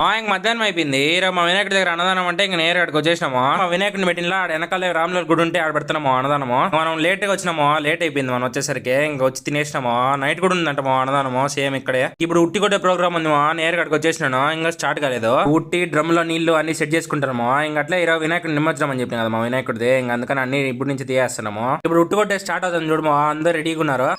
ఇంక మధ్యాహ్నం అయిపోయింది. మా వినాయకుడి దగ్గర అన్నదానం అంటే ఇంక నేరు అక్కడికి వచ్చేసినాము. మా వినాయకుడిని పెట్టిన ఆడ వెనకాల రాముల గుడి ఉంటే ఆడ పెడుతున్నాము అన్నదానము. మనం లేట్ గా వచ్చినాము, లేట్ అయిపోయింది మనం వచ్చేసరికి. ఇంకా వచ్చి తినేసినాము. నైట్ కూడా ఉందంట అన్నదానము సేమ్ ఇక్కడే. ఇప్పుడు ఉట్టి కొట్టే ప్రోగ్రామ్ ఉంది. నేరు అక్కడికి వచ్చేసినాను. ఇంకా స్టార్ట్ కాలేదు. ఉట్టి డ్రమ్ లో నీళ్లు అన్ని సెట్ చేసుకుంటాము. ఇంకా అట్లా ఇరవై వినాయకుడిని నిమజ్జనం అని చెప్పిన కదా మా వినాయకుడిది. ఇంకా అందుకని అన్ని ఇప్పుడు నుంచి తీయేస్తున్నాము. ఇప్పుడు ఉట్టి కొట్టే స్టార్ట్ అవుతుంది చూడము, అందరు రెడీగా ఉన్నారు.